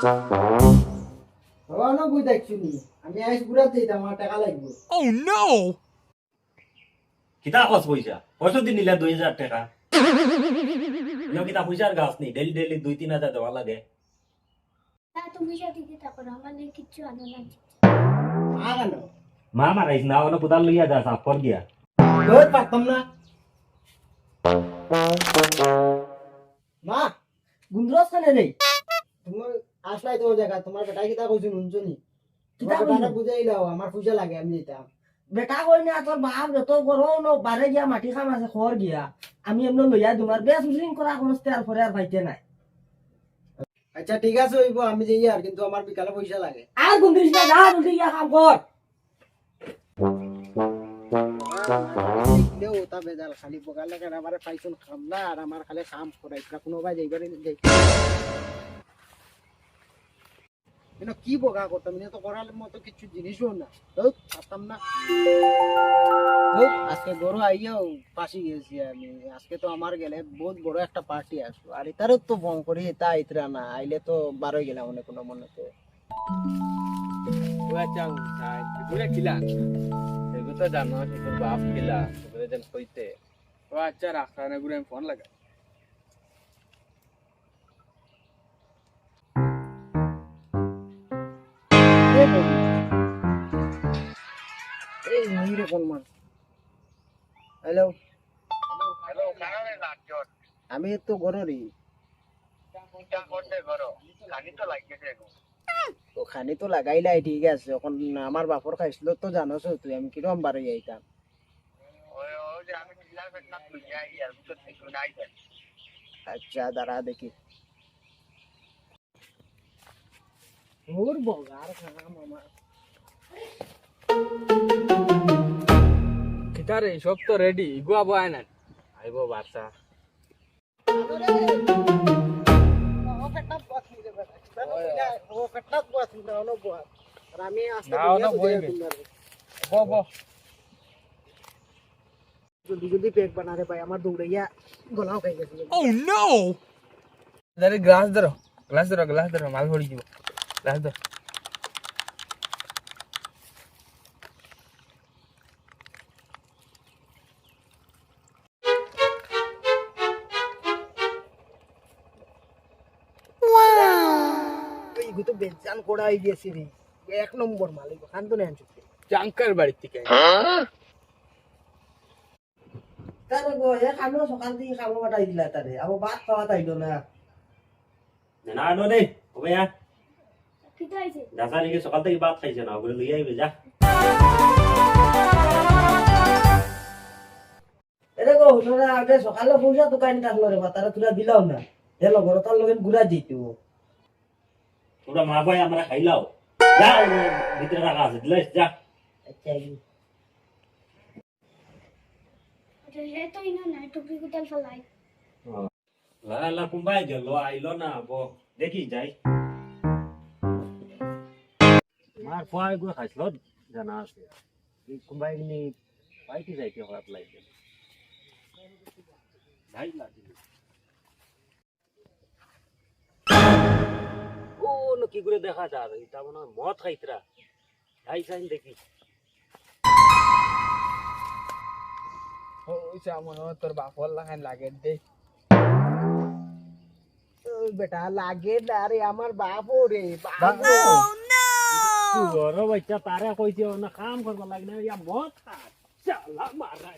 বাবা না বুঝ দেখছুনি আমি আইস ঘুরা দিতাম আমার টাকা লাগবে। Oh no! কিতা খরচ পয়সা পয়সা দিন নিলে 2000 টাকা কিতা পয়সার গাছ নেই ডেলি ডেলি 2-3 হাজার দেওয়া লাগে তুমি যদি দিতে পারো আমার কিচ্ছু আনো না কেন মা মারাইস না ওনা কোদাল লইয়া যা সাফ কর গিয়া ধর পারতাম না। মা গুন্দ্রস খানে নেই তোমার আসলাই তো জায়গা তোমার বেটা কিতা কইছ নুনছনি কিতা বেটা বুঝাই দাও আমার পয়সা লাগে আমি দিতাম। বেটা কই না তোর বাপ যত গরো ন বারে গিয়া মাটি খাম আছে খর গিয়া আমি এমন লইয়া তোমার বেশ উলিং করা করতে আর পরে আর পাইতে নাই। আচ্ছা ঠিক আছে হইব আমি যাই আর কিন্তু আমার বিকালে পয়সা লাগে। আর গুন্দ্রিস না যা জলদি গিয়া কাম কর। দেখলেও তা বেজাল খালি বগাল লাগে আমার পাইছন খামলা আর আমার খালি কাম করাইছ কোনো ভাই যাইবারে যাই কিন্তু কি বগা করতাম না তো করার মতো কিছু জিনিসও না তো পারতাম না। আজকে গরু আইয়াও পাশি গেছি আমি আজকে তো আমার গেলে বহুত বড় একটা পার্টি আসলো আর এটারও তো ফোন করি এটা আইতরা না আইলে তো বারোই গেলাম মনে কোনো মনেতে ঘুরে খিলা এগুলো তো জানো তোর বাপ খিলা ঘুরে যেন কইতে ও আচ্ছা রাখা না ঘুরে আমি ফোন লাগা এই মহিরে কোন মান হ্যালো আমি তো গররি তো খানি তো লাগাইলাই ঠিক আছে এখন আমার বাপর খাইছিল তো জানোস তুই আমি কিরম বারে যাইতাম। আচ্ছা দাঁড়া দেখি ওর বগার খাম আমার খিতারে সব তো রেডি গুয়া বয় না আইবো বাসা জলদি পেট বানা রে ভাই আমার দৌড়াইয়া গলাও খাই গেছে। Oh no! গ্লাস ধরো গ্লাস ধরো মাল ভরি দিব গ্লাস ধরো এই তো বেজান কোড়াই দিয়েছি রে এক নম্বর মালিক খান তো নেন চুক্তি চাঙ্কার বাড়ি থেকে তারে গো এ খানো সকাল থেকে খাবো বাটাই দিলা তারে আবার ভাত খাওয়া তাইলো না। না নো দে ওবে যা কিটা হইছে দাদা লিগে সকাল থেকে ভাত খাইছে না ওগুলো লইয়া আইবে যা এরে গো তোরা আগে সকালে পয়সা তো কাইনি থাকলো রে তারা তোরা দিলাও না হেলো ঘর তার লগে ঘুরা দিতে তোরা মা ভাই আমরা খাইলাও যা ভিতরে রাখা আছে দিলাইস যা আচ্ছা হে তো ইনা না টুপি কুতাল ফলাই লা লা কুম্বাই গেল আইলো না বো দেখি যাই মার পায় গো খাইছিল জানা আছে এই কুম্বাই নি পাইতি যাইতে হওয়াত লাগে ভাই লাগি ও নো কি করে দেখা যা এটা মনে মদ খাইতরা যাই সাইন দেখি ওইসা মনে হয় তোর বাপর লাগান লাগে দে বেটা লাগে না রে আমার বাপও রে তুই বড় বাচ্চা তারা কইছে না কাম করবা লাগে না ইয়া মদ খা চালা মারা